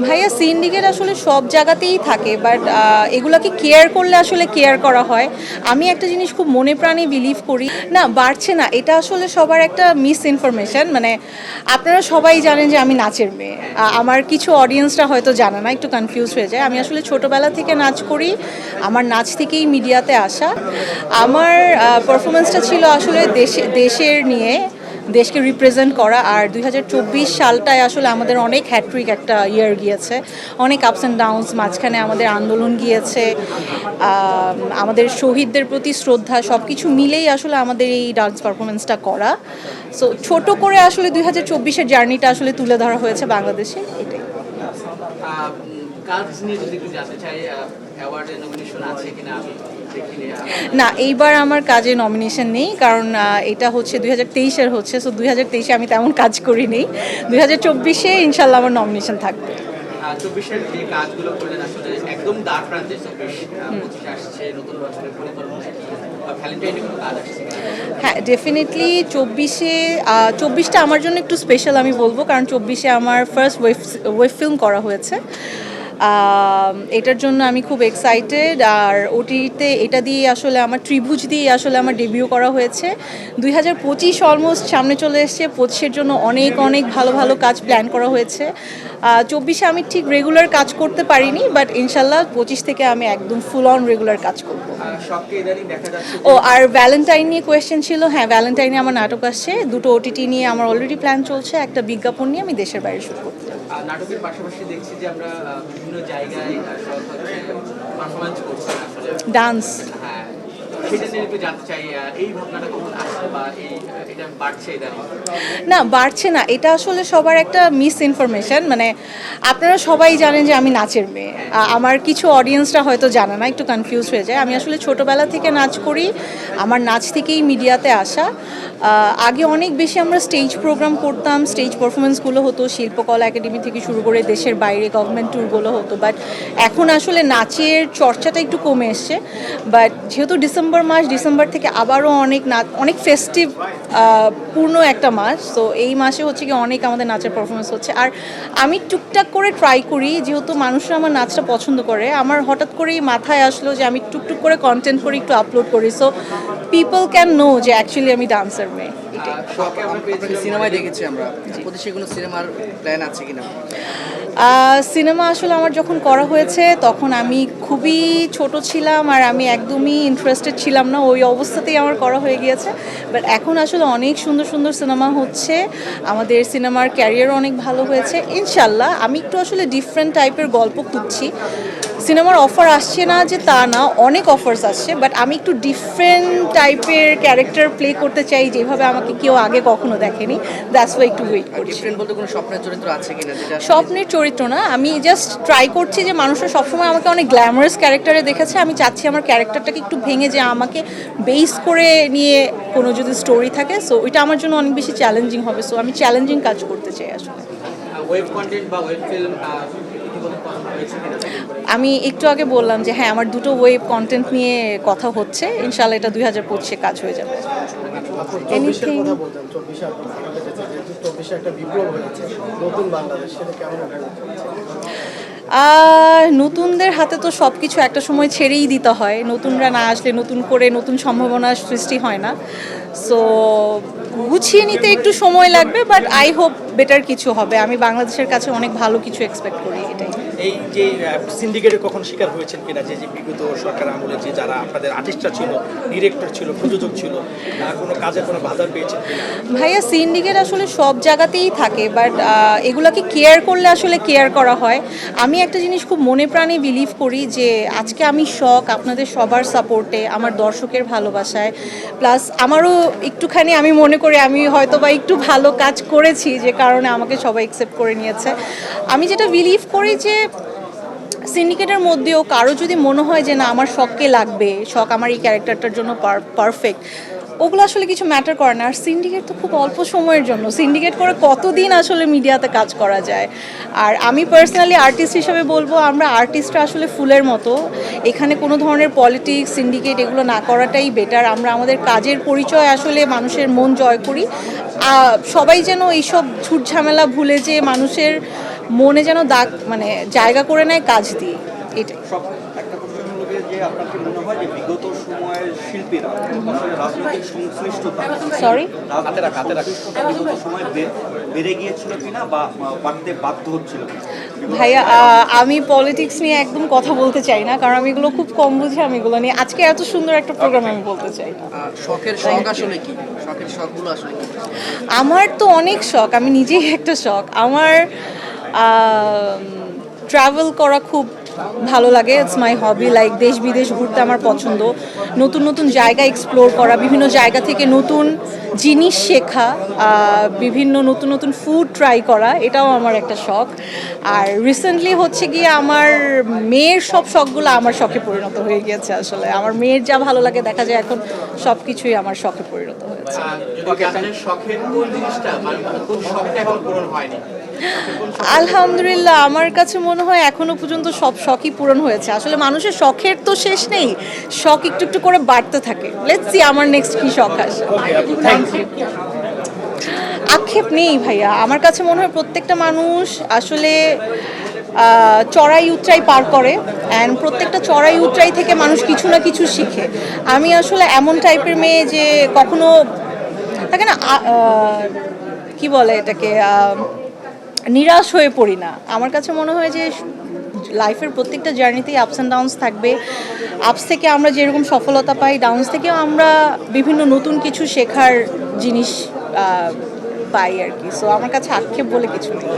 ভাইয়া সিন্ডিকেট আসলে সব জায়গাতেই থাকে, বাট এগুলাকে কেয়ার করলে আসলে কেয়ার করা হয়। আমি একটা জিনিস খুব মনে প্রাণে বিলিভ করি, না বাড়ছে না, এটা আসলে সবার একটা মিস ইনফরমেশন। মানে আপনারা সবাই জানেন যে আমি নাচের মেয়ে। আমার কিছু অডিয়েন্সরা হয়তো জানে না, একটু কনফিউজ হয়ে যায়। আমি আসলে ছোটোবেলা থেকে নাচ করি, আমার নাচ থেকেই মিডিয়াতে আসা। আমার পারফরমেন্সটা ছিল আসলে দেশের নিয়ে, দেশকে রিপ্রেজেন্ট করা। আর 2024 সালটায় আসলে আমাদের অনেক হ্যাট্রিক একটা ইয়ার গিয়েছে, অনেক আপস অ্যান্ড ডাউনস, মাঝখানে আমাদের আন্দোলন গিয়েছে, আমাদের শহীদদের প্রতি শ্রদ্ধা, সব কিছু মিলেই আসলে আমাদের এই ডান্স পারফরমেন্সটা করা। সো ছোট করে আসলে 2024-এর জার্নিটা আসলে তুলে ধরা হয়েছে বাংলাদেশে, এটাই। কাজ নিয়ে যদি একটু জানতে চাই, অ্যাওয়ার্ডে নমিনেশন আছে কিনা আমি দেখিনি। না, এইবার আমার কাজে নমিনেশন নেই, কারণ এটা হচ্ছে 2023-এর হচ্ছে। সো 2023-এ আমি তেমন কাজ করিনি। 2024-এ ইনশাল্লাহ আমার নমিনেশন থাকবে। 24-এর যে কাজগুলো করলেন আসলে একদম দ্বার প্রান্তে, 25 আসছে নতুন বছরের পরিকল্পনা কি, বা ভ্যালেন্টাইনে কোনো কাজ আসছে কিনা? হ্যাঁ, ডেফিনেটলি 24টা আমার জন্য একটু স্পেশাল আমি বলবো, কারণ 24-এ আমার ফার্স্ট ওয়েব ফিল্ম করা হয়েছে। এটার জন্য আমি খুব এক্সাইটেড। আর ওটিতে এটা দিয়ে আসলে আমার ত্রিভুজ দিয়ে আসলে আমার ডেবিউ করা হয়েছে। 2025 অলমোস্ট সামনে চলে এসছে, 25-এর জন্য অনেক অনেক ভালো ভালো কাজ প্ল্যান করা হয়েছে। 24-এ আমি ঠিক রেগুলার কাজ করতে পারিনি, বাট ইনশাল্লাহ 25 থেকে আমি একদম ফুল অন রেগুলার কাজ করব। সবকে ইদানিং দেখা যাচ্ছে ও, আর ভ্যালেন্টাইন নিয়ে কোয়েশ্চেন ছিল। হ্যাঁ, ভ্যালেন্টাইনে আমার নাটক আসছে, দুটো ওটিটি নিয়ে আমার অলরেডি প্ল্যান চলছে, একটা বিজ্ঞাপন নিয়ে আমি দেশের বাইরে শুট করতে যাব। নাটকের পাশাপাশি দেখছি যে আমরা বিভিন্ন জায়গায় সব পারফরমেন্স করছি আসলে। ডান্স। হ্যাঁ, সেটা নিয়ে একটু জানতে চাই, এই ভাবনাটা কখন আসছে, বা এটা বাড়ছে ইদানিং? না, বাড়ছে না, এটা আসলে সবার একটা মিস ইনফরমেশন। মানে আপনারা সবাই জানেন যে আমি নাচের মেয়ে। আমার কিছু অডিয়েন্সরা হয়তো জানে না, একটু কনফিউজ হয়ে যায়। আমি আসলে ছোটোবেলা থেকে নাচ করি, আমার নাচ থেকেই মিডিয়াতে আসা। আগে অনেক বেশি আমরা স্টেজ প্রোগ্রাম করতাম, স্টেজ পারফরমেন্সগুলো হতো, শিল্পকলা একাডেমি থেকে শুরু করে দেশের বাইরে গভর্নমেন্ট ট্যুরগুলো হতো। বাট এখন আসলে নাচের চর্চাটা একটু কমে এসছে। বাট যেহেতু ডিসেম্বর থেকে আবারও অনেক ফেস্টিভ পূর্ণ একটা মাস, তো এই মাসে হচ্ছে কি অনেক আমাদের নাচের পারফরমেন্স হচ্ছে। আর আমি টুকটাক করে ট্রাই করি, যেহেতু মানুষরা আমার নাচটা পছন্দ করে, আমার হঠাৎ করেই মাথায় আসলো যে আমি টুকটুক করে কন্টেন্ট করি, একটু আপলোড করি, সো পিপল ক্যান নো যে অ্যাকচুয়ালি আমি ডান্সার মেয়ে। সিনেমায় দেখেছি আমরা, প্রতিষ্ঠায় কোনো সিনেমার প্ল্যান আছে কিনা? সিনেমা আসলে আমার যখন করা হয়েছে তখন আমি খুবই ছোট ছিলাম, আর আমি একদমই ইন্টারেস্টেড ছিলাম না, ওই অবস্থাতেই আমার করা হয়ে গিয়েছে। বাট এখন আসলে অনেক সুন্দর সুন্দর সিনেমা হচ্ছে, আমাদের সিনেমার ক্যারিয়ার অনেক ভালো হয়েছে ইনশাল্লাহ। আমি একটু আসলে ডিফারেন্ট টাইপের গল্প খুঁজছি। সিনেমার অফার আসছে না যে তা না, অনেক অফার্স আসছে, বাট আমি একটু ডিফারেন্ট টাইপের ক্যারেক্টার প্লে করতে চাই, যেভাবে আমাকে কেউ আগে কখনো দেখেনি। দ্যাটস ওয়াই একটু ওয়েট করছি। ডিফারেন্ট বলতে কোনো স্বপ্নের চরিত্র আছে কিনা, যেটা স্বপ্নের চরিত্র না, আমি জাস্ট ট্রাই করছি যে মানুষরা সবসময় আমাকে অনেক গ্ল্যামারাস ক্যারেক্টারে দেখেছে, আমি চাচ্ছি আমার ক্যারেক্টারটাকে একটু ভেঙে, যে আমাকে বেস করে নিয়ে কোনো যদি স্টোরি থাকে, সো ওইটা আমার জন্য অনেক বেশি চ্যালেঞ্জিং হবে। সো আমি চ্যালেঞ্জিং কাজ করতে চাই আসলে। ওয়েব কন্টেন্ট বা ওয়েব ফিল্ম হয়েছে কিনা? আমি একটু আগে বললাম যে হ্যাঁ, আমার দুটো ওয়েব কন্টেন্ট নিয়ে কথা হচ্ছে, ইনশাল্লাহ এটা 2025-এ কাজ হয়ে যাবে। চব্বিশের কথা বলতেন, 24-এ আপনার দেখা গেছে যে 24-এ একটা বিপ্লব হয়েছে, নতুন বাংলাদেশ, সেটা কেমন নতুনদের হাতে তো সব কিছু একটা সময় ছেড়েই দিতে হয়, নতুনরা না আসলে নতুন করে নতুন সম্ভাবনার সৃষ্টি হয় না। সো গুছিয়ে নিতে একটু সময় লাগবে, বাট আই হোপ বেটার কিছু হবে। আমি বাংলাদেশের কাছে অনেক ভালো কিছু এক্সপেক্ট করি, এটাই। এই যে সিন্ডিকেটের কখন শিকার হয়েছেন কিনা, যে বিগত সরকার আমলে যে যারা আপনাদের আর্টিস্টরা ছিল, ডিরেক্টর ছিল, প্রযোজক ছিল, কোনো কাজে কোনো বাধা পেয়েছেন কিনা? ভাইয়া সিন্ডিকেট আসলে সব জায়গাতেই থাকে, বাট এগুলাকে কেয়ার করলে আসলে কেয়ার করা হয়। আমি একটা জিনিস খুব মনে প্রাণে বিলিভ করি, যে আজকে আমি শখ আপনাদের সবার সাপোর্টে, আমার দর্শকের ভালোবাসায়, প্লাস আমারও একটুখানি আমি মনে করি আমি হয়তো বা একটু ভালো কাজ করেছি, যে কারণে আমাকে সবাই অ্যাকসেপ্ট করে নিয়েছে। আমি যেটা বিলিভ করি যে সিন্ডিকেটের মধ্যেও কারো যদি মনে হয় যে না আমার শখকে লাগবে, শখ আমার এই ক্যারেক্টারটার জন্য পারফেক্ট, ওগুলো আসলে কিছু ম্যাটার করে না। আর সিন্ডিকেট তো খুব অল্প সময়ের জন্য, সিন্ডিকেট করে কতদিন আসলে মিডিয়াতে কাজ করা যায়। আর আমি পার্সোনালি আর্টিস্ট হিসেবে বলবো, আমরা আর্টিস্টরা আসলে ফুলের মতো, এখানে কোনো ধরনের পলিটিক্স, সিন্ডিকেট এগুলো না করাটাই বেটার। আমরা আমাদের কাজের পরিচয় আসলে মানুষের মন জয় করি। সবাই যেন এইসব ঝুট ঝামেলা ভুলে যে মানুষের মনে যেন দাগ মানে জায়গা করে নেয় কাজ দিয়ে, এটাই। সব একটা প্রশ্ন হলো যে আপনার কি মনে হয় যে বিগত সময়ের শিল্পীরা আসলে রাজনৈতিক সংশ্লিষ্টতা সরি সংশ্লিষ্টতা বিগত সময়ে বেড়ে গিয়েছিল কিনা বা বাড়তে বাধ্য হচ্ছিল কিনা? ভাইয়া আমি পলিটিক্স নিয়ে একদম কথা বলতে চাই না, কারণ আমি এগুলো খুব কম বুঝি। আমি এগুলো নিয়ে আজকে এত সুন্দর একটা প্রোগ্রাম আমি বলতে চাই না। শখের শখ আসলে কি, শখের শখগুলো আসলে কি? আমার তো অনেক শখ, আমি নিজেই একটা শখ। আমার ট্রাভেল করা খুব ভালো লাগে, ইটস মাই হবি। লাইক দেশ বিদেশ ঘুরতে আমার পছন্দ, নতুন নতুন জায়গা এক্সপ্লোর করা, বিভিন্ন জায়গা থেকে নতুন জিনিস শেখা, বিভিন্ন নতুন নতুন ফুড ট্রাই করা, এটাও আমার একটা শখ। আর রিসেন্টলি হচ্ছে গিয়ে আমার মেয়ের সব শখগুলো আমার শখে পরিণত হয়ে গিয়েছে। আসলে আমার মেয়ের যা ভালো লাগে দেখা যায় এখন সব কিছুই আমার শখে পরিণত হয়েছে। যদি আপনাদের শখের কোন জিনিসটা মানে কোন শখটা এখন পূরণ হয়নি? আলহামদুলিল্লাহ, আমার কাছে মনে হয় এখনো পর্যন্ত সব শখই পূরণ হয়েছে। আসলে মানুষের শখের তো শেষ নেই, শখ একটু একটু করে বাড়তে থাকে। লেটস সি আমার নেক্সট কি শখ আসে। Thank you. আক্ষেপ নেই ভাইয়া, আমার কাছে মনে হয় প্রত্যেকটা মানুষ আসলে চড়াই উতরাই পার করে, অ্যান্ড প্রত্যেকটা চড়াই উতরাই থেকে মানুষ কিছু না কিছু শিখে। আমি আসলে এমন টাইপের মেয়ে যে কখনো থাকে না কি বলে এটাকে, নিরাশ হয়ে পড়ি না। আমার কাছে মনে হয় যে লাইফের প্রত্যেকটা জার্নিতেই আপস অ্যান্ড ডাউনস থাকবে। আপস থেকে আমরা যেরকম সফলতা পাই, ডাউনস থেকেও আমরা বিভিন্ন নতুন কিছু শেখার জিনিস পাই আর কি। সো আমার কাছে আক্ষেপ বলে কিছু নেই।